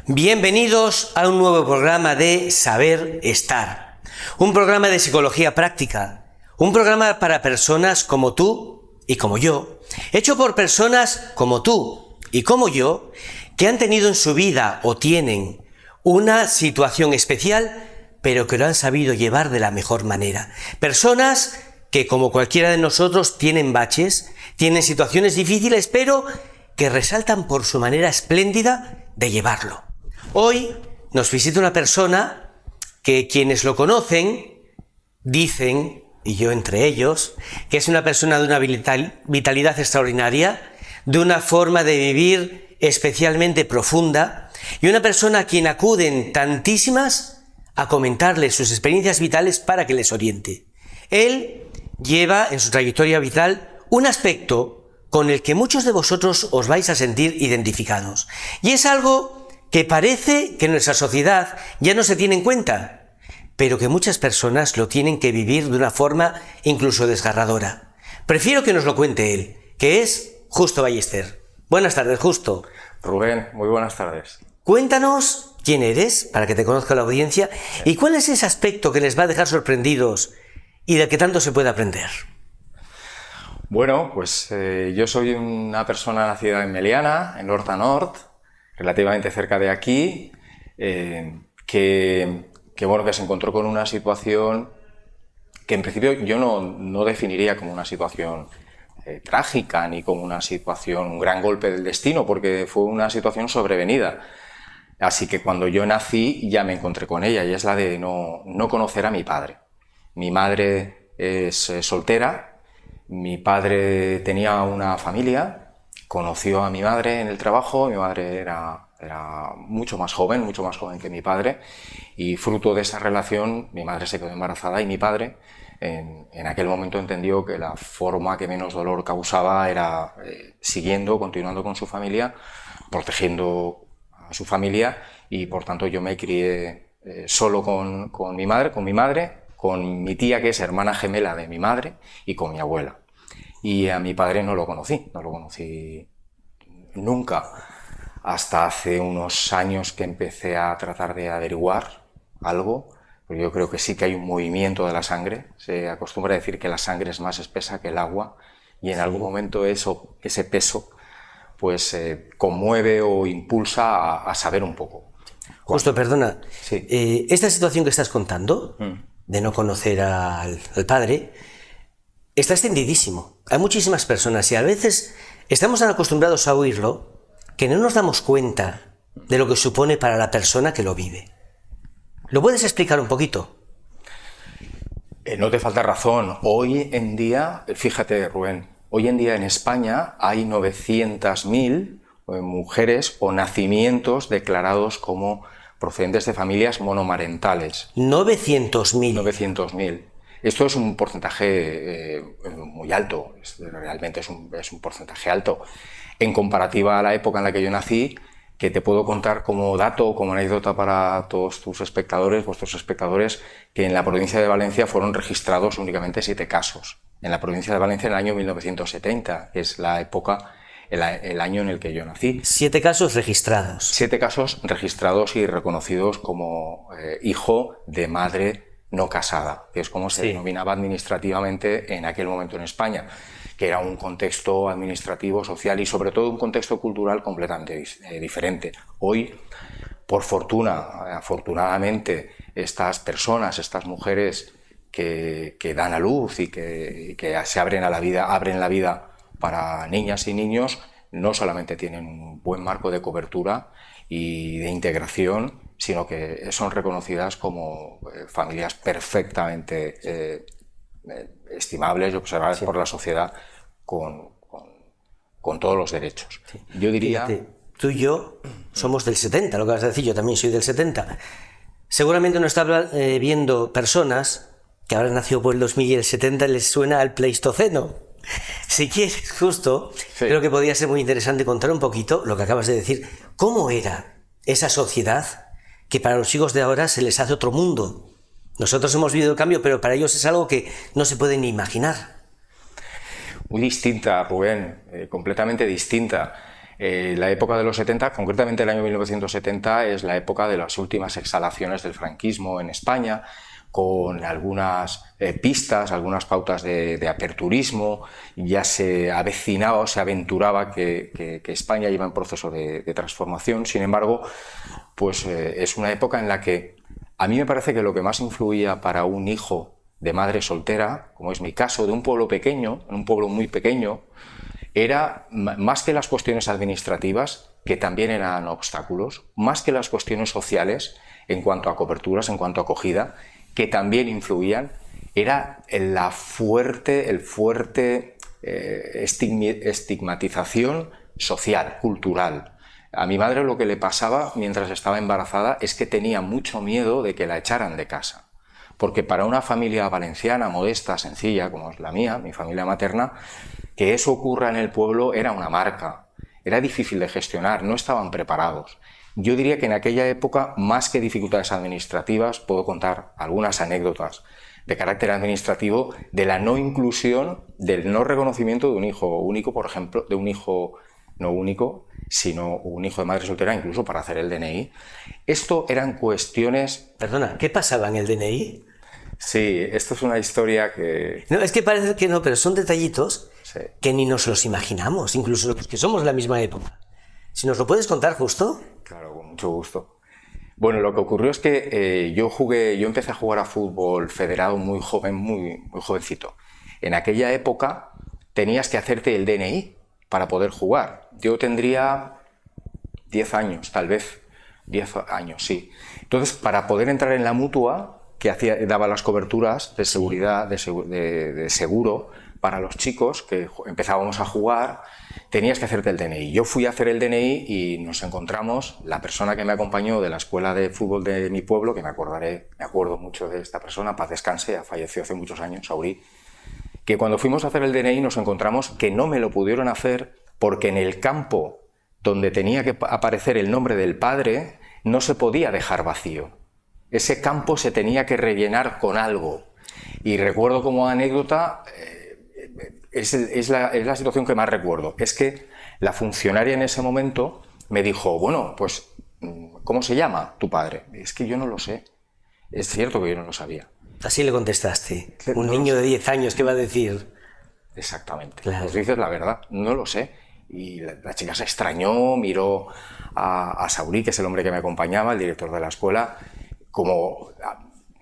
Bienvenidos a un nuevo programa de Saber Estar, un programa de psicología práctica, un programa para personas como tú y como yo, hecho por personas como tú y como yo, que han tenido en su vida o tienen una situación especial, pero que lo han sabido llevar de la mejor manera. Personas que, como cualquiera de nosotros, tienen baches, tienen situaciones difíciles, pero que resaltan por su manera espléndida de llevarlo. Hoy nos visita una persona que quienes lo conocen dicen, y yo entre ellos, que es una persona de una vitalidad extraordinaria, de una forma de vivir especialmente profunda, y una persona a quien acuden tantísimas a comentarle sus experiencias vitales para que les oriente. Él lleva en su trayectoria vital un aspecto con el que muchos de vosotros os vais a sentir identificados. Y es algo que parece que en nuestra sociedad ya no se tiene en cuenta, pero que muchas personas lo tienen que vivir de una forma incluso desgarradora. Prefiero que nos lo cuente él, que es Justo Ballester. Buenas tardes, Justo. Rubén, muy buenas tardes. Cuéntanos quién eres, para que te conozca la audiencia, y cuál es ese aspecto que les va a dejar sorprendidos y del que tanto se puede aprender. Bueno, pues yo soy una persona nacida en Meliana, en Horta Nord, relativamente cerca de aquí, que se encontró con una situación que en principio yo no definiría como una situación trágica ni como una situación, un gran golpe del destino, porque fue una situación sobrevenida. Así que cuando yo nací ya me encontré con ella, y es la de no conocer a mi padre. Mi madre es soltera, mi padre tenía una familia, conoció a mi madre en el trabajo. Mi madre era mucho más joven que mi padre, y fruto de esa relación mi madre se quedó embarazada, y mi padre en aquel momento entendió que la forma que menos dolor causaba era continuando con su familia, protegiendo a su familia, y por tanto yo me crié solo con mi madre, con mi tía, que es hermana gemela de mi madre, y con mi abuela. Y a mi padre no lo conocí nunca, hasta hace unos años que empecé a tratar de averiguar algo, porque yo creo que sí que hay un movimiento de la sangre. Se acostumbra a decir que la sangre es más espesa que el agua, y en algún momento ese peso pues conmueve o impulsa a saber un poco. Justo, perdona, Sí. Esta situación que estás contando, de no conocer al padre, está extendidísimo. Hay muchísimas personas, y a veces estamos tan acostumbrados a oírlo que no nos damos cuenta de lo que supone para la persona que lo vive. ¿Lo puedes explicar un poquito? No te falta razón. Hoy en día, fíjate, Rubén, hoy en día en España hay 900.000 mujeres o nacimientos declarados como procedentes de familias monomarentales. 900.000. 900.000. Esto es un porcentaje muy alto, realmente es un porcentaje alto. En comparativa a la época en la que yo nací, que te puedo contar como dato, como anécdota para todos tus espectadores, vuestros espectadores, que en la provincia de Valencia fueron registrados únicamente 7 casos. En la provincia de Valencia en el año 1970, que es la época, el año en el que yo nací. 7 casos registrados. 7 casos registrados y reconocidos como hijo de madre no casada, que es como se denominaba administrativamente en aquel momento en España, que era un contexto administrativo, social y sobre todo un contexto cultural completamente diferente. Hoy, por fortuna, afortunadamente, estas personas, estas mujeres que dan a luz y que se abren la vida para niñas y niños, no solamente tienen un buen marco de cobertura y de integración, sino que son reconocidas como familias perfectamente estimables y observables por la sociedad con todos los derechos. Sí. Yo diría... Fíjate, tú y yo somos del 70, lo que vas a decir, yo también soy del 70. Seguramente nos están viendo personas que habrán nacido por el 2000 y el 70 les suena al Pleistoceno. Si quieres, Justo, creo que podría ser muy interesante contar un poquito lo que acabas de decir. ¿Cómo era esa sociedad que para los hijos de ahora se les hace otro mundo? Nosotros hemos vivido el cambio, pero para ellos es algo que no se puede ni imaginar. Muy distinta, Rubén, completamente distinta. La época de los 70, concretamente el año 1970, es la época de las últimas exhalaciones del franquismo en España, con algunas pistas, algunas pautas de aperturismo. Ya se avecinaba o se aventuraba que España iba en proceso de transformación. Sin embargo, pues es una época en la que a mí me parece que lo que más influía para un hijo de madre soltera, como es mi caso, de un pueblo pequeño, en un pueblo muy pequeño, era más que las cuestiones administrativas, que también eran obstáculos, más que las cuestiones sociales, en cuanto a coberturas, en cuanto a acogida, que también influían, era el fuerte estigmatización social, cultural. A mi madre lo que le pasaba mientras estaba embarazada es que tenía mucho miedo de que la echaran de casa. Porque para una familia valenciana, modesta, sencilla, como es la mía, mi familia materna, que eso ocurra en el pueblo era una marca. Era difícil de gestionar, no estaban preparados. Yo diría que en aquella época, más que dificultades administrativas, puedo contar algunas anécdotas de carácter administrativo de la no inclusión, del no reconocimiento de un hijo único, por ejemplo, de un hijo no único, sino un hijo de madre soltera, incluso para hacer el DNI. Esto eran cuestiones... Perdona, ¿qué pasaba en el DNI? Sí, esto es una historia que... No, es que parece que no, pero son detallitos Sí. que ni nos los imaginamos, incluso los que somos la misma época. Si nos lo puedes contar justo. Claro, con mucho gusto. Bueno, lo que ocurrió es que yo empecé a jugar a fútbol federado muy joven, muy jovencito. En aquella época tenías que hacerte el DNI para poder jugar. Yo tendría 10 años, tal vez, 10 años, sí. Entonces, para poder entrar en la mutua, que daba las coberturas de seguridad, de seguro para los chicos que empezábamos a jugar, tenías que hacerte el DNI. Yo fui a hacer el DNI y nos encontramos, la persona que me acompañó de la escuela de fútbol de mi pueblo, que me acuerdo mucho de esta persona, paz descanse, falleció hace muchos años, Saurí, que cuando fuimos a hacer el DNI nos encontramos que no me lo pudieron hacer porque en el campo donde tenía que aparecer el nombre del padre no se podía dejar vacío. Ese campo se tenía que rellenar con algo. Y recuerdo como anécdota, es la situación que más recuerdo, es que la funcionaria en ese momento me dijo, bueno, pues, ¿cómo se llama tu padre? Es que yo no lo sé. Es cierto que yo no lo sabía. Así le contestaste. Un No niño lo de sé. 10 años, ¿qué va a decir? Exactamente. Claro. Pues dices la verdad, no lo sé. Y la chica se extrañó, miró a Saurí, que es el hombre que me acompañaba, el director de la escuela, como,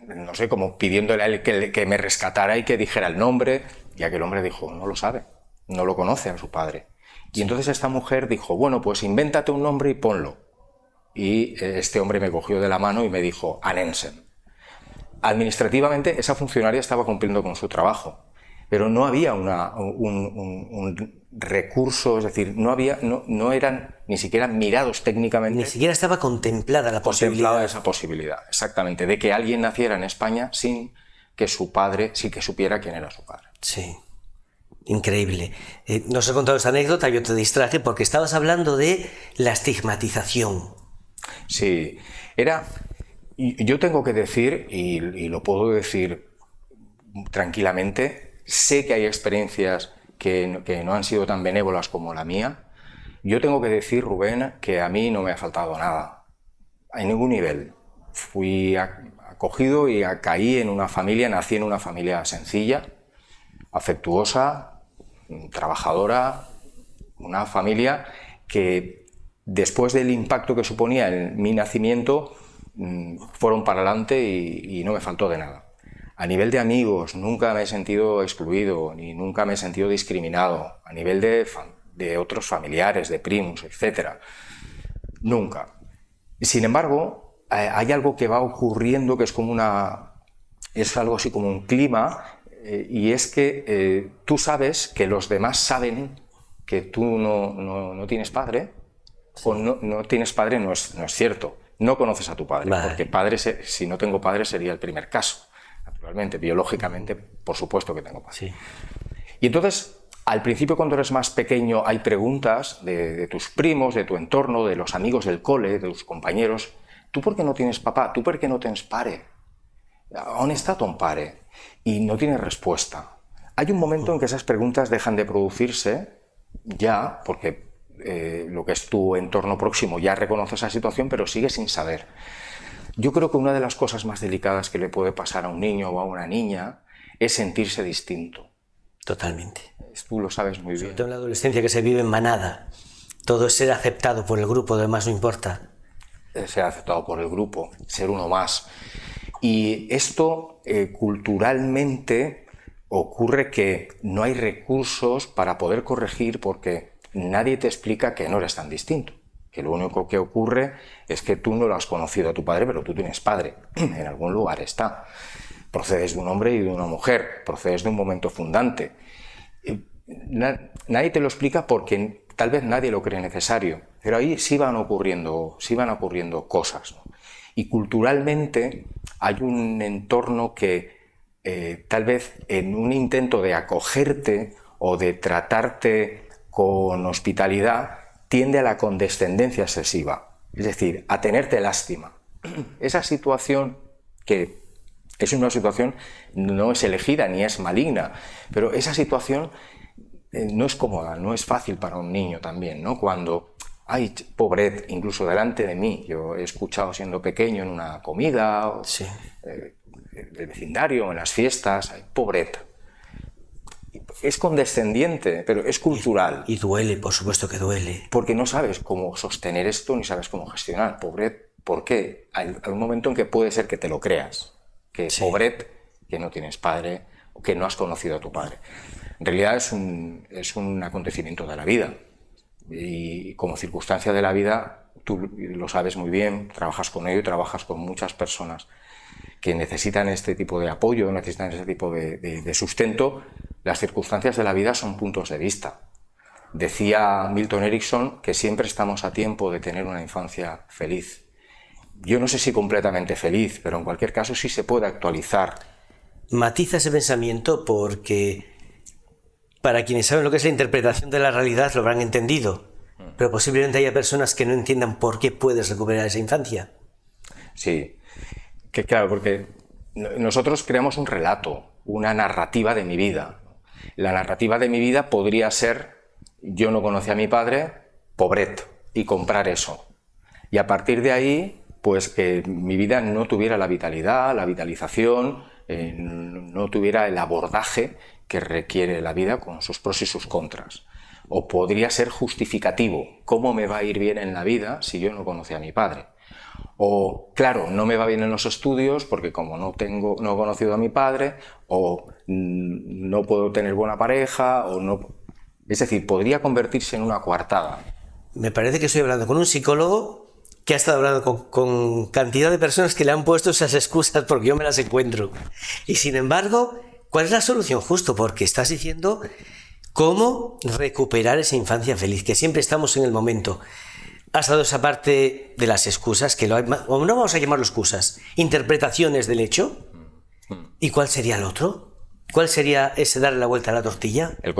no sé, como pidiéndole a él que me rescatara y que dijera el nombre, y aquel hombre dijo, no lo sabe, no lo conoce a su padre. Y entonces esta mujer dijo, bueno, pues invéntate un nombre y ponlo. Y este hombre me cogió de la mano y me dijo, Anensen. Administrativamente esa funcionaria estaba cumpliendo con su trabajo, pero no había un recurso, es decir, no eran ni siquiera mirados técnicamente. Ni siquiera estaba contemplada la posibilidad. Esa posibilidad, exactamente, de que alguien naciera en España sin que su padre, sin que supiera quién era su padre. Sí, increíble. Nos he contado esta anécdota, yo te distraje porque estabas hablando de la estigmatización. Sí, yo tengo que decir, y lo puedo decir tranquilamente, sé que hay experiencias que no han sido tan benévolas como la mía. Yo tengo que decir, Rubén, que a mí no me ha faltado nada, a ningún nivel. Fui acogido y caí en una familia, nací en una familia sencilla, afectuosa, trabajadora, una familia que después del impacto que suponía en mi nacimiento, fueron para adelante y no me faltó de nada. A nivel de amigos, nunca me he sentido excluido, ni nunca me he sentido discriminado. A nivel de otros familiares, de primos, etc. Nunca. Sin embargo, hay algo que va ocurriendo que es algo así como un clima, y es que tú sabes que los demás saben que tú no tienes padre, o no tienes padre no es cierto. No conoces a tu padre, vale. Porque padre, si no tengo padre sería el primer caso. Naturalmente, biológicamente, por supuesto que tengo padre. Sí. Y entonces, al principio, cuando eres más pequeño, hay preguntas de tus primos, de tu entorno, de los amigos del cole, de tus compañeros. ¿Tú por qué no tienes papá? ¿Tú por qué no tienes pare? ¿On está ton pare? Y no tienes respuesta. Hay un momento en que esas preguntas dejan de producirse ya, porque lo que es tu entorno próximo ya reconoce esa situación, pero sigue sin saber. Yo creo que una de las cosas más delicadas que le puede pasar a un niño o a una niña es sentirse distinto. Totalmente. Tú lo sabes muy bien. Sobre todo en la adolescencia, que se vive en manada. Todo es ser aceptado por el grupo, además no importa. Ser aceptado por el grupo, ser uno más. Y esto culturalmente ocurre que no hay recursos para poder corregir porque nadie te explica que no eres tan distinto. Que lo único que ocurre es que tú no lo has conocido a tu padre, pero tú tienes padre. En algún lugar está. Procedes de un hombre y de una mujer. Procedes de un momento fundante. Nadie te lo explica porque tal vez nadie lo cree necesario. Pero ahí sí van ocurriendo cosas, ¿no? Y culturalmente hay un entorno que tal vez en un intento de acogerte o de tratarte con hospitalidad tiende a la condescendencia excesiva, es decir, a tenerte lástima. Esa situación, que es una situación, no es elegida ni es maligna, pero esa situación no es cómoda, no es fácil para un niño también, ¿no? Cuando, ay, pobret, incluso delante de mí, yo he escuchado siendo pequeño en una comida, Sí. Del vecindario, en las fiestas, ay, pobret. Es condescendiente, pero es cultural. Y duele, por supuesto que duele. Porque no sabes cómo sostener esto ni sabes cómo gestionar. Pobret, ¿por qué? Hay un momento en que puede ser que te lo creas. Que Sí. pobret, que no tienes padre o que no has conocido a tu padre. En realidad es un acontecimiento de la vida. Y como circunstancia de la vida, tú lo sabes muy bien, trabajas con ello y trabajas con muchas personas que necesitan este tipo de apoyo, necesitan este tipo de sustento. Las circunstancias de la vida son puntos de vista. Decía Milton Erickson que siempre estamos a tiempo de tener una infancia feliz. Yo no sé si completamente feliz, pero en cualquier caso sí se puede actualizar. Matiza ese pensamiento porque para quienes saben lo que es la interpretación de la realidad lo habrán entendido, pero posiblemente haya personas que no entiendan por qué puedes recuperar esa infancia. Sí, que claro, porque nosotros creamos un relato, una narrativa de mi vida. La narrativa de mi vida podría ser: yo no conocí a mi padre, pobret, y comprar eso. Y a partir de ahí, pues que mi vida no tuviera la vitalidad, la vitalización, no tuviera el abordaje que requiere la vida con sus pros y sus contras. O podría ser justificativo: ¿cómo me va a ir bien en la vida si yo no conocí a mi padre? O, claro, no me va bien en los estudios porque como no he conocido a mi padre, o no puedo tener buena pareja, o no... Es decir, podría convertirse en una coartada. Me parece que estoy hablando con un psicólogo que ha estado hablando con cantidad de personas que le han puesto esas excusas porque yo me las encuentro. Y sin embargo, ¿cuál es la solución? Justo porque estás diciendo cómo recuperar esa infancia feliz, que siempre estamos en el momento. Has dado esa parte de las excusas, que no vamos a llamarlo excusas, interpretaciones del hecho. ¿Y cuál sería el otro? ¿Cuál sería ese darle la vuelta a la tortilla? El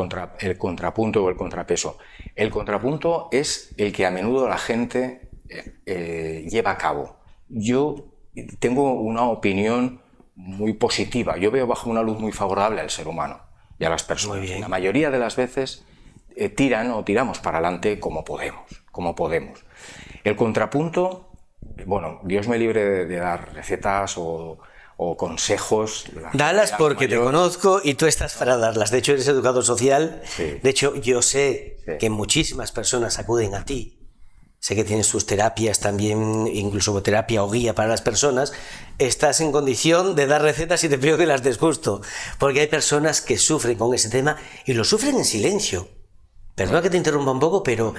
contrapunto o el contrapeso. El contrapunto es el que a menudo la gente lleva a cabo. Yo tengo una opinión muy positiva. Yo veo bajo una luz muy favorable al ser humano y a las personas. Muy bien. La mayoría de las veces tiramos para adelante como podemos. El contrapunto, bueno, Dios me libre de dar recetas o consejos. Dalas porque te conozco y tú estás para darlas. De hecho, eres educador social. Sí. De hecho, yo sé que muchísimas personas acuden a ti. Sé que tienes tus terapias también, incluso terapia o guía para las personas. Estás en condición de dar recetas y te pido que las des justo. Porque hay personas que sufren con ese tema y lo sufren en silencio. Perdona que te interrumpa un poco, pero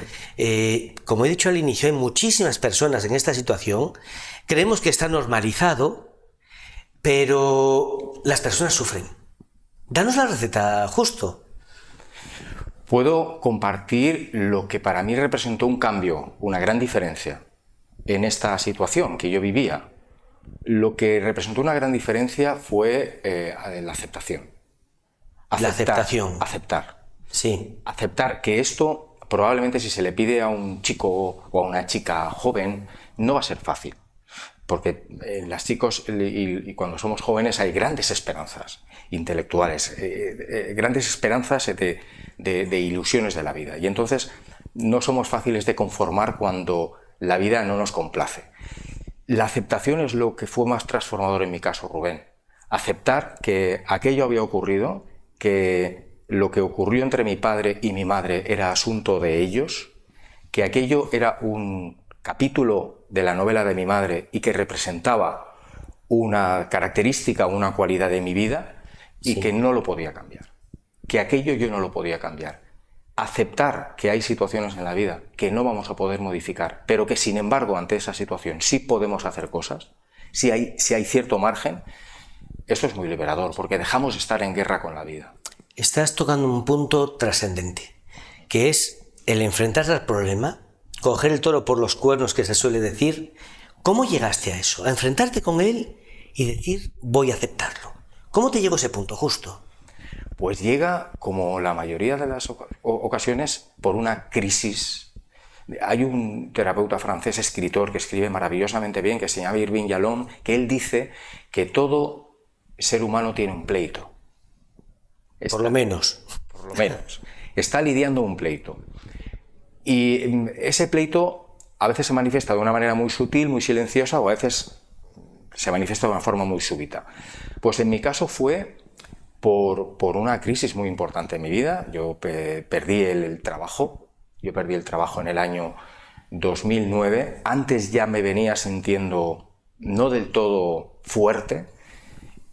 como he dicho al inicio, hay muchísimas personas en esta situación. Creemos que está normalizado, pero las personas sufren. Danos la receta justo. Puedo compartir lo que para mí representó un cambio, una gran diferencia en esta situación que yo vivía. Lo que representó una gran diferencia fue la aceptación. La aceptación. Aceptar. Sí. Aceptar que esto, probablemente si se le pide a un chico o a una chica joven, no va a ser fácil. Porque las chicos y cuando somos jóvenes hay grandes esperanzas intelectuales, grandes esperanzas de ilusiones de la vida. Y entonces no somos fáciles de conformar cuando la vida no nos complace. La aceptación es lo que fue más transformador en mi caso, Rubén. Aceptar que aquello había ocurrido, que lo que ocurrió entre mi padre y mi madre era asunto de ellos, que aquello era un capítulo de la novela de mi madre y que representaba una característica, una cualidad de mi vida y que no lo podía cambiar. Que aquello yo no lo podía cambiar. Aceptar que hay situaciones en la vida que no vamos a poder modificar, pero que sin embargo ante esa situación sí podemos hacer cosas, si hay cierto margen, esto es muy liberador porque dejamos de estar en guerra con la vida. Estás tocando un punto trascendente, que es el enfrentarse al problema, coger el toro por los cuernos que se suele decir. ¿Cómo llegaste a eso? A enfrentarte con él y decir, voy a aceptarlo. ¿Cómo te llegó ese punto justo? Pues llega, como la mayoría de las ocasiones, por una crisis. Hay un terapeuta francés, escritor, que escribe maravillosamente bien, que se llama Irving Yalom, que él dice que todo ser humano tiene un pleito. Por lo menos. Por lo menos. Está lidiando un pleito. Y ese pleito a veces se manifiesta de una manera muy sutil, muy silenciosa, o a veces se manifiesta de una forma muy súbita. Pues en mi caso fue por una crisis muy importante en mi vida. Yo perdí el trabajo. Yo perdí el trabajo en el año 2009. Antes ya me venía sintiendo no del todo fuerte.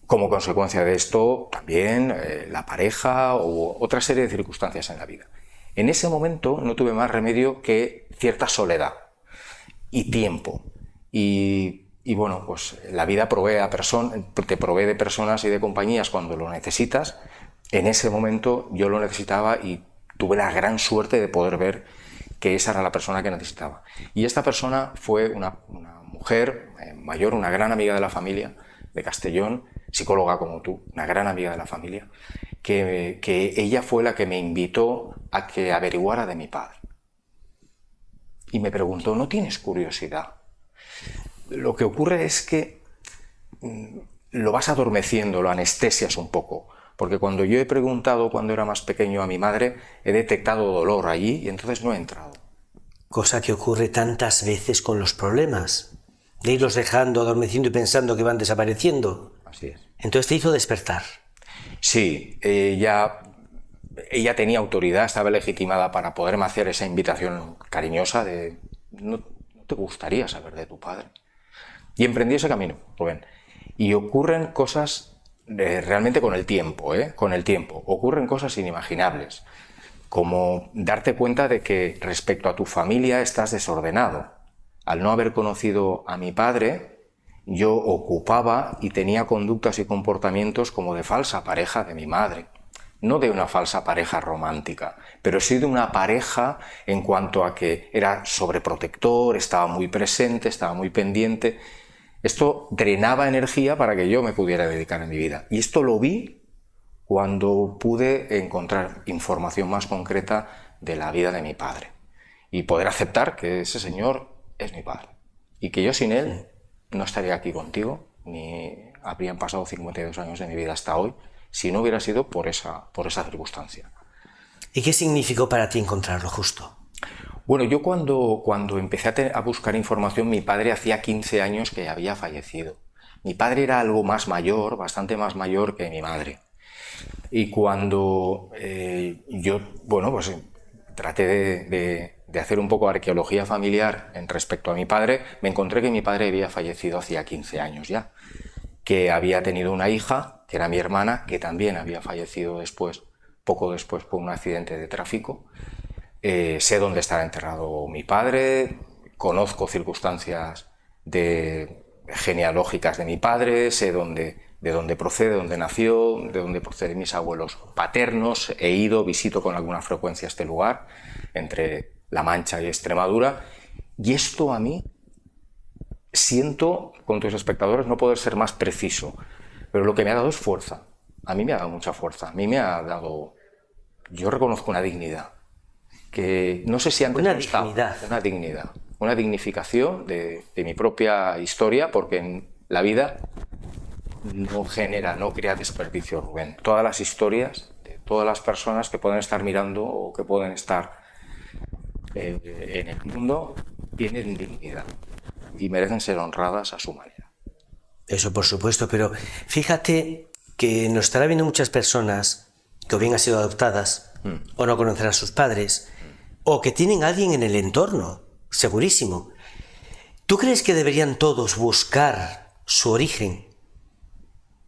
Como consecuencia de esto, también la pareja o otra serie de circunstancias en la vida. En ese momento no tuve más remedio que cierta soledad y tiempo. Y bueno, pues la vida te provee de personas y de compañías cuando lo necesitas. En ese momento yo lo necesitaba y tuve la gran suerte de poder ver que esa era la persona que necesitaba. Y esta persona fue una mujer mayor, una gran amiga de la familia de Castellón, psicóloga como tú, una gran amiga de la familia, que ella fue la que me invitó a que averiguara de mi padre. Y me preguntó, ¿no tienes curiosidad? Lo que ocurre es que lo vas adormeciendo, lo anestesias un poco, porque cuando yo he preguntado cuando era más pequeño a mi madre, he detectado dolor allí y entonces no he entrado. Cosa que ocurre tantas veces con los problemas, de irlos dejando, adormeciendo y pensando que van desapareciendo. Así es. Entonces te hizo despertar. Sí, ella tenía autoridad, estaba legitimada para poderme hacer esa invitación cariñosa de ¿no te gustaría saber de tu padre? Y emprendí ese camino, Rubén. Y ocurren cosas realmente con el tiempo, con el tiempo. Ocurren cosas inimaginables, como darte cuenta de que respecto a tu familia estás desordenado. Al no haber conocido a mi padre, yo ocupaba y tenía conductas y comportamientos como de falsa pareja de mi madre. No de una falsa pareja romántica, pero sí de una pareja en cuanto a que era sobreprotector, estaba muy presente, estaba muy pendiente. Esto drenaba energía para que yo me pudiera dedicar a mi vida. Y esto lo vi cuando pude encontrar información más concreta de la vida de mi padre y poder aceptar que ese señor es mi padre y que yo sin él no estaría aquí contigo, ni habrían pasado 52 años de mi vida hasta hoy, si no hubiera sido por esa circunstancia. ¿Y qué significó para ti encontrar lo justo? Bueno, yo cuando empecé a buscar información, mi padre hacía 15 años que había fallecido. Mi padre era algo más mayor, bastante más mayor que mi madre. Y cuando yo, pues traté de hacer un poco de arqueología familiar en respecto a mi padre, me encontré que mi padre había fallecido hacía 15 años ya, que había tenido una hija, que era mi hermana, que también había fallecido poco después por un accidente de tráfico. Sé dónde está enterrado mi padre, conozco circunstancias genealógicas de mi padre, sé de dónde procede, dónde nació, de dónde proceden mis abuelos paternos. He ido, visito con alguna frecuencia este lugar, entre La Mancha y Extremadura, y esto a mí, siento, con tus espectadores, no poder ser más preciso, pero lo que me ha dado es fuerza. A mí me ha dado mucha fuerza, a mí me ha dado, yo reconozco una dignidad, que no sé si antes una no estaba. Una dignidad, una dignificación de mi propia historia, porque en la vida no crea desperdicio, Rubén. Todas las historias de todas las personas que pueden estar mirando o que pueden estar en el mundo tienen dignidad y merecen ser honradas a su manera. Eso por supuesto, pero fíjate que nos estará viendo muchas personas que o bien han sido adoptadas o no conocen a sus padres o que tienen a alguien en el entorno, segurísimo. ¿Tú crees que deberían todos buscar su origen?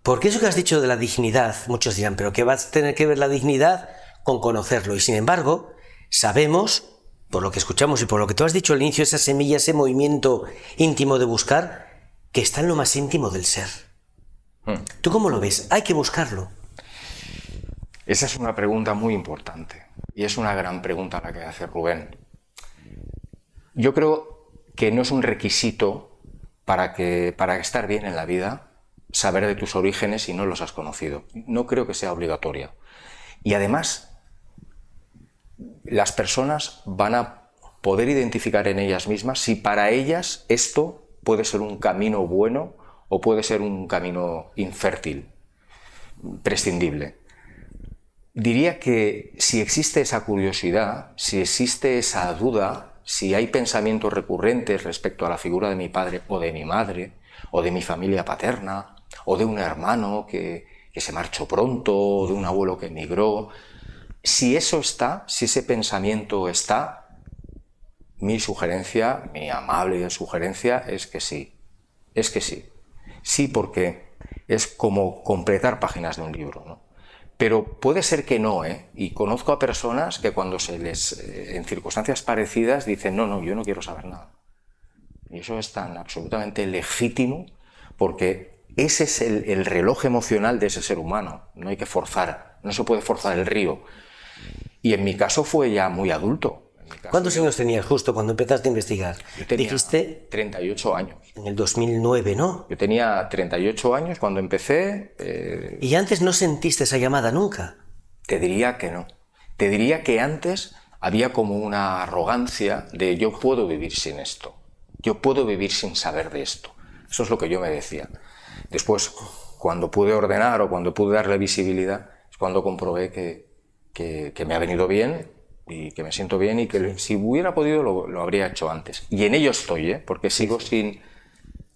Porque eso que has dicho de la dignidad, muchos dirán, pero ¿qué va a tener que ver la dignidad con conocerlo? Y sin embargo, sabemos, por lo que escuchamos y por lo que tú has dicho al inicio, esa semilla, ese movimiento íntimo de buscar, que está en lo más íntimo del ser. ¿Tú cómo lo ves? Hay que buscarlo. Esa es una pregunta muy importante y es una gran pregunta la que hace Rubén. Yo creo que no es un requisito para estar bien en la vida saber de tus orígenes si no los has conocido. No creo que sea obligatorio. Y además, las personas van a poder identificar en ellas mismas si para ellas esto puede ser un camino bueno o puede ser un camino infértil, prescindible. Diría que si existe esa curiosidad, si existe esa duda, si hay pensamientos recurrentes respecto a la figura de mi padre o de mi madre, o de mi familia paterna, o de un hermano que se marchó pronto, o de un abuelo que emigró, si eso está, si ese pensamiento está, mi sugerencia, mi amable sugerencia es que sí. Es que sí. Sí, porque es como completar páginas de un libro, ¿no? Pero puede ser que no, ¿eh? Y conozco a personas que cuando se les, en circunstancias parecidas, dicen, no, yo no quiero saber nada. Y eso es tan absolutamente legítimo, porque ese es el reloj emocional de ese ser humano. No hay que forzar, no se puede forzar el río. Y en mi caso fue ya muy adulto. ¿Cuántos años tenías justo cuando empezaste a investigar? Yo tenía Dijiste 38 años. En el 2009, ¿no? Yo tenía 38 años cuando empecé. ¿Y antes no sentiste esa llamada nunca? Te diría que no. Te diría que antes había como una arrogancia de yo puedo vivir sin esto. Yo puedo vivir sin saber de esto. Eso es lo que yo me decía. Después, cuando pude ordenar o cuando pude darle visibilidad, es cuando comprobé que me ha venido bien y que me siento bien y que si hubiera podido lo habría hecho antes. Y en ello estoy, ¿eh? Porque sigo sin...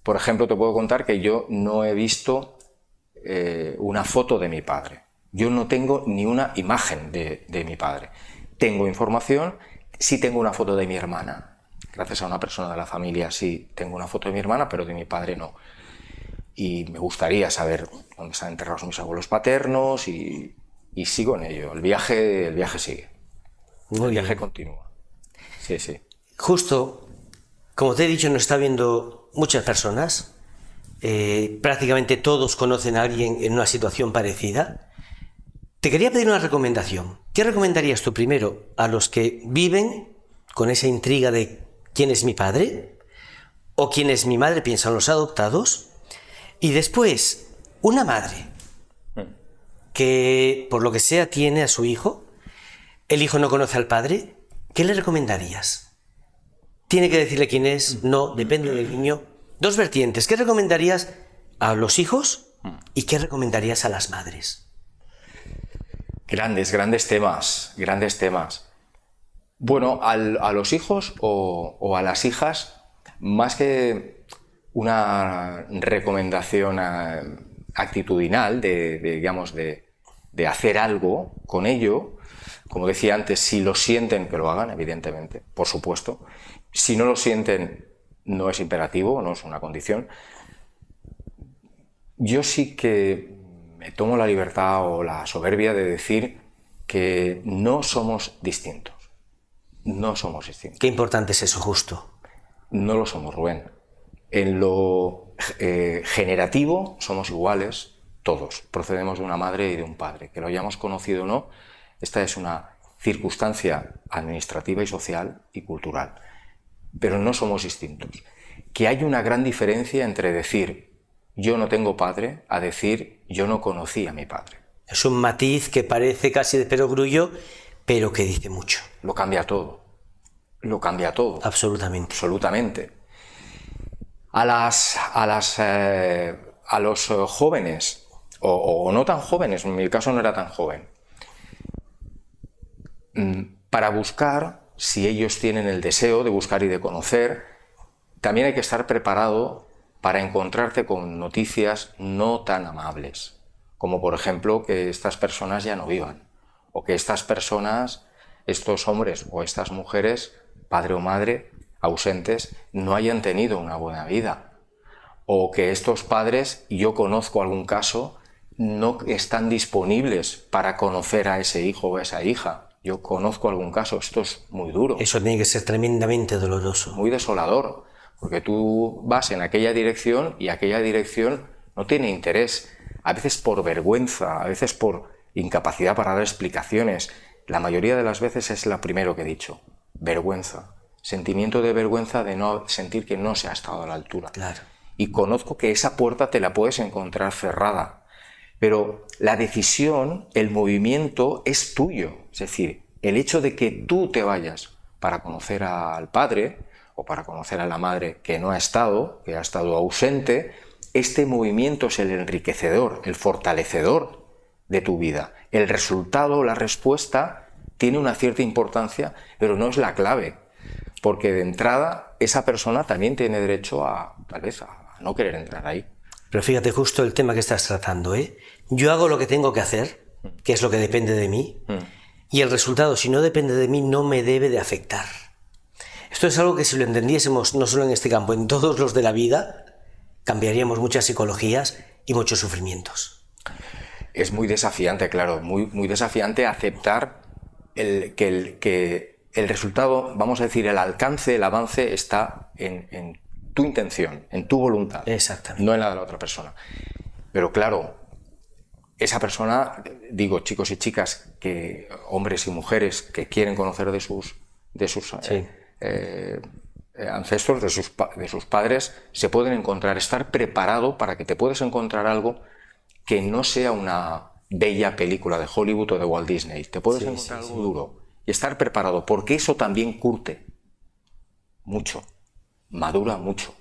Por ejemplo, te puedo contar que yo no he visto una foto de mi padre. Yo no tengo ni una imagen de mi padre. Tengo información, sí tengo una foto de mi hermana. Gracias a una persona de la familia sí tengo una foto de mi hermana, pero de mi padre no. Y me gustaría saber dónde están enterrados mis abuelos paternos y sigo en ello. El viaje sigue. El viaje continúa. Sí, sí. Justo, como te he dicho, nos está viendo muchas personas. Prácticamente todos conocen a alguien en una situación parecida. Te quería pedir una recomendación. ¿Qué recomendarías tú primero a los que viven con esa intriga de quién es mi padre o quién es mi madre, piensan los adoptados? Y después, una madre que por lo que sea tiene a su hijo, el hijo no conoce al padre, ¿qué le recomendarías? ¿Tiene que decirle quién es? No, depende del niño. Dos vertientes. ¿Qué recomendarías a los hijos y qué recomendarías a las madres? Grandes temas. Bueno, a los hijos o a las hijas, más que una recomendación actitudinal de hacer algo con ello, como decía antes, si lo sienten, que lo hagan, evidentemente, por supuesto. Si no lo sienten, no es imperativo, no es una condición. Yo sí que me tomo la libertad o la soberbia de decir que no somos distintos. No somos distintos. Qué importante es eso, justo. No lo somos, Rubén. En lo generativo somos iguales todos. Procedemos de una madre y de un padre. Que lo hayamos conocido o no, esta es una circunstancia administrativa y social y cultural. Pero no somos distintos. Que hay una gran diferencia entre decir yo no tengo padre a decir yo no conocí a mi padre. Es un matiz que parece casi de perogrullo, pero que dice mucho. Lo cambia todo. Lo cambia todo. Absolutamente. Absolutamente. A los jóvenes, o no tan jóvenes, en mi caso no era tan joven, para buscar si ellos tienen el deseo de buscar y de conocer, también hay que estar preparado para encontrarte con noticias no tan amables, como por ejemplo que estas personas ya no vivan, o que estas personas, estos hombres o estas mujeres, padre o madre, ausentes, no hayan tenido una buena vida, o que estos padres, yo conozco algún caso, no están disponibles para conocer a ese hijo o a esa hija. Yo conozco algún caso, esto es muy duro. Eso tiene que ser tremendamente doloroso. Muy desolador, porque tú vas en aquella dirección y aquella dirección no tiene interés, a veces por vergüenza, a veces por incapacidad para dar explicaciones. La mayoría de las veces es lo primero que he dicho, vergüenza. Sentimiento de vergüenza de no sentir que no se ha estado a la altura. Claro. Y conozco que esa puerta te la puedes encontrar cerrada, pero la decisión, el movimiento es tuyo. Es decir, el hecho de que tú te vayas para conocer al padre o para conocer a la madre que no ha estado, que ha estado ausente, este movimiento es el enriquecedor, el fortalecedor de tu vida. El resultado, la respuesta, tiene una cierta importancia, pero no es la clave, porque de entrada esa persona también tiene derecho a, tal vez, a no querer entrar ahí. Pero fíjate justo el tema que estás tratando, ¿eh? Yo hago lo que tengo que hacer, que es lo que depende de mí, y el resultado, si no depende de mí, no me debe de afectar. Esto es algo que si lo entendiésemos no solo en este campo, en todos los de la vida, cambiaríamos muchas psicologías y muchos sufrimientos. Es muy desafiante, claro, muy desafiante aceptar que el resultado, vamos a decir, el alcance, el avance está en tu intención, en tu voluntad. Exactamente. No en la de la otra persona. Pero claro, esa persona, digo, chicos y chicas, hombres y mujeres que quieren conocer de sus Sí. ancestros, de sus padres, se pueden encontrar, estar preparado para que te puedas encontrar algo que no sea una bella película de Hollywood o de Walt Disney. Te puedes encontrar algo duro y estar preparado, porque eso también curte mucho, madura mucho.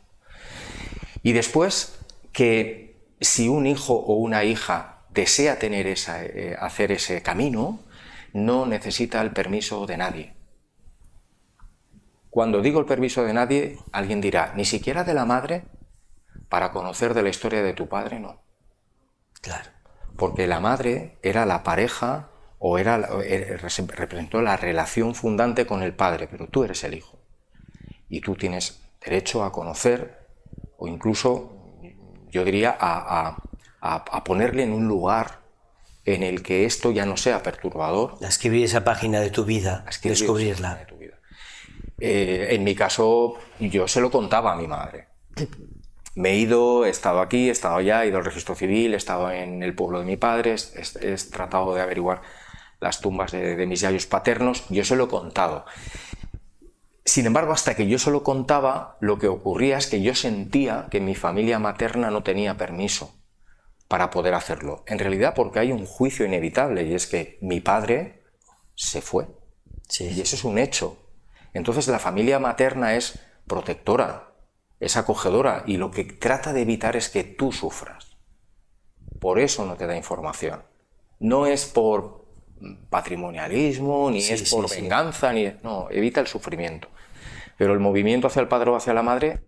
Y después, que si un hijo o una hija desea tener hacer ese camino, no necesita el permiso de nadie. Cuando digo el permiso de nadie, alguien dirá, ni siquiera de la madre, para conocer de la historia de tu padre, no. Claro. Porque la madre era la pareja o representó la relación fundante con el padre, pero tú eres el hijo. Y tú tienes derecho a conocer, o incluso, yo diría, a ponerle en un lugar en el que esto ya no sea perturbador. A escribir esa página de tu vida, descubrirla. En mi caso, yo se lo contaba a mi madre. Me he ido, he estado aquí, he estado allá, he ido al registro civil, he estado en el pueblo de mi padre, he tratado de averiguar las tumbas de mis yayos paternos, yo se lo he contado. Sin embargo, hasta que yo se lo contaba, lo que ocurría es que yo sentía que mi familia materna no tenía permiso para poder hacerlo. En realidad, porque hay un juicio inevitable, y es que mi padre se fue. Sí. Y eso es un hecho. Entonces la familia materna es protectora, es acogedora, y lo que trata de evitar es que tú sufras. Por eso no te da información. No es por patrimonialismo, ni es por venganza, no, evita el sufrimiento. Pero el movimiento hacia el padre o hacia la madre,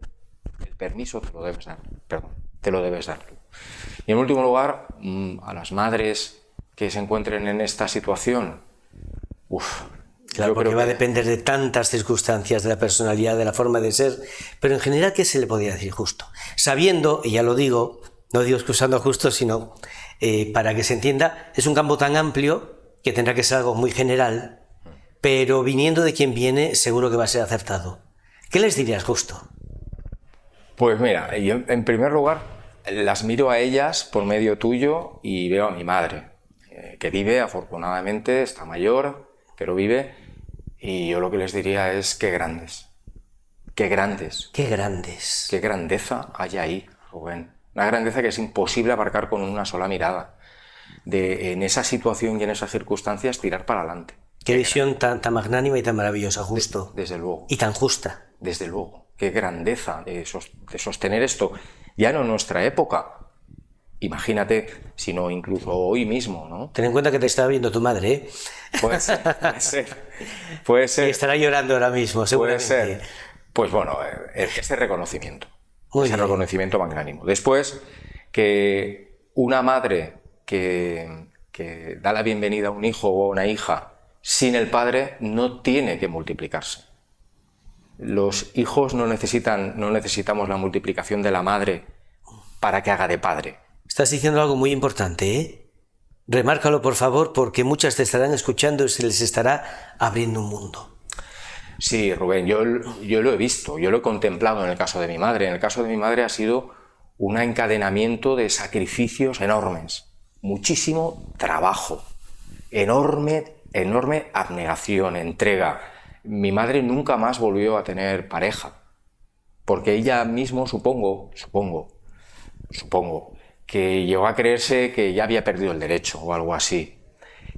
el permiso te lo debes dar, te lo debes dar tú. Y en último lugar, a las madres que se encuentren en esta situación, claro, porque va a depender de tantas circunstancias, de la personalidad, de la forma de ser, pero en general, ¿qué se le podría decir justo? Sabiendo, y ya lo digo, no digo excusando justo, sino para que se entienda, es un campo tan amplio que tendrá que ser algo muy general, pero viniendo de quien viene, seguro que va a ser acertado. ¿Qué les dirías justo? Pues mira, yo en primer lugar las miro a ellas por medio tuyo y veo a mi madre, que vive, afortunadamente, está mayor, pero vive, y yo lo que les diría es qué grandes, qué grandes. Qué grandes. Qué grandeza hay ahí, Rubén. Una grandeza que es imposible abarcar con una sola mirada. De en esa situación y en esas circunstancias tirar para adelante. Qué visión tan magnánima y tan maravillosa, justo. Desde luego. Y tan justa. Desde luego. Qué grandeza de sostener esto. Ya no en nuestra época, imagínate, si no incluso hoy mismo, ¿no? Ten en cuenta que te está viendo tu madre, ¿eh? Puede ser, puede ser. Y estará llorando ahora mismo, seguramente. Puede ser. Pues bueno, ese reconocimiento. Muy ese bien. reconocimiento magnánimo. Después, que una madre que da la bienvenida a un hijo o a una hija sin el padre no tiene que multiplicarse. Los hijos no necesitamos la multiplicación de la madre para que haga de padre. Estás diciendo algo muy importante, ¿eh? Remárcalo, por favor, porque muchas te estarán escuchando y se les estará abriendo un mundo. Sí, Rubén, yo lo he visto, yo lo he contemplado en el caso de mi madre. En el caso de mi madre ha sido un encadenamiento de sacrificios enormes, muchísimo trabajo, enorme abnegación, entrega. Mi madre nunca más volvió a tener pareja, porque ella mismo supongo, que llegó a creerse que ya había perdido el derecho o algo así.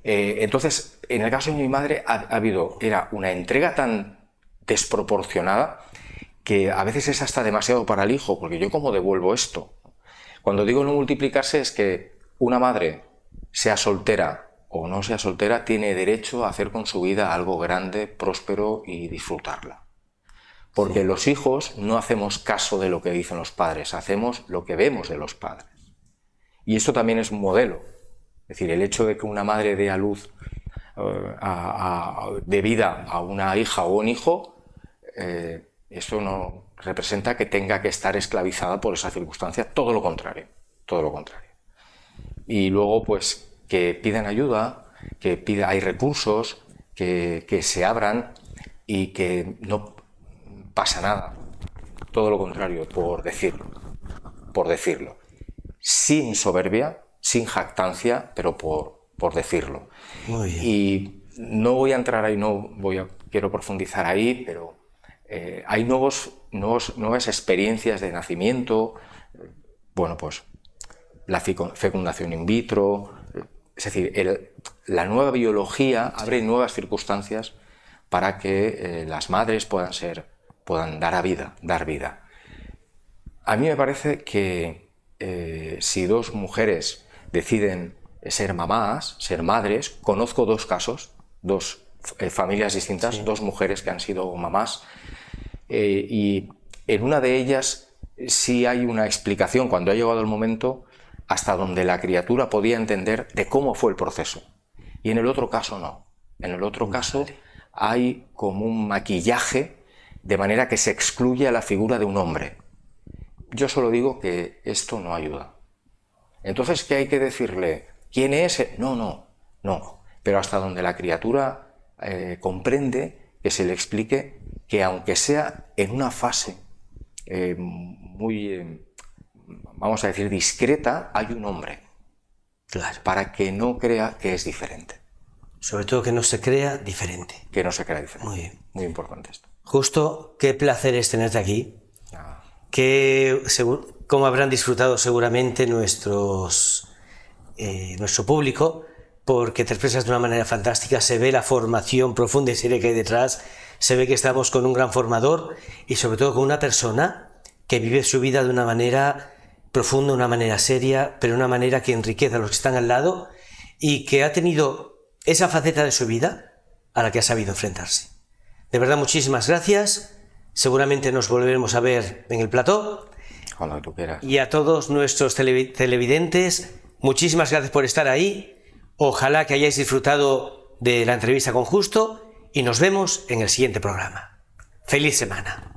Entonces, en el caso de mi madre era una entrega tan desproporcionada que a veces es hasta demasiado para el hijo, porque yo ¿cómo devuelvo esto? Cuando digo no multiplicarse es que una madre, sea soltera o no sea soltera, tiene derecho a hacer con su vida algo grande, próspero y disfrutarla. Porque los hijos no hacemos caso de lo que dicen los padres, hacemos lo que vemos de los padres. Y esto también es un modelo. Es decir, el hecho de que una madre dé a luz de vida a una hija o un hijo, eso no representa que tenga que estar esclavizada por esa circunstancia, todo lo contrario, todo lo contrario. Y luego, pues, que pidan ayuda, hay recursos, que se abran y que no pasa nada, todo lo contrario, por decirlo, sin soberbia, sin jactancia, pero por decirlo. Muy bien. Y no voy a entrar ahí, quiero profundizar ahí, pero hay nuevas experiencias de nacimiento, bueno, pues la fecundación in vitro, es decir, la nueva biología abre nuevas circunstancias para que las madres puedan dar vida. A mí me parece que si dos mujeres deciden ser mamás, ser madres, conozco dos casos, dos familias distintas, sí. Dos mujeres que han sido mamás, y en una de ellas sí hay una explicación, cuando ha llegado el momento, hasta donde la criatura podía entender de cómo fue el proceso. Y en el otro caso no. En el otro caso hay como un maquillaje, de manera que se excluye a la figura de un hombre. Yo solo digo que esto no ayuda. Entonces, ¿qué hay que decirle? ¿Quién es? No. Pero hasta donde la criatura comprende, que se le explique que aunque sea en una fase muy, vamos a decir, discreta, hay un hombre. Claro. Para que no crea que es diferente. Sobre todo que no se crea diferente. Que no se crea diferente. Muy bien. Muy importante esto. Justo, qué placer es tenerte aquí. Como habrán disfrutado seguramente nuestro público, porque te expresas de una manera fantástica, se ve la formación profunda y seria que hay detrás, se ve que estamos con un gran formador y sobre todo con una persona que vive su vida de una manera profunda, una manera seria, pero una manera que enriquece a los que están al lado y que ha tenido esa faceta de su vida a la que ha sabido enfrentarse. De verdad, muchísimas gracias. Seguramente nos volveremos a ver en el plató. Cuando tú quieras. Y a todos nuestros televidentes, muchísimas gracias por estar ahí. Ojalá que hayáis disfrutado de la entrevista con Justo y nos vemos en el siguiente programa. ¡Feliz semana!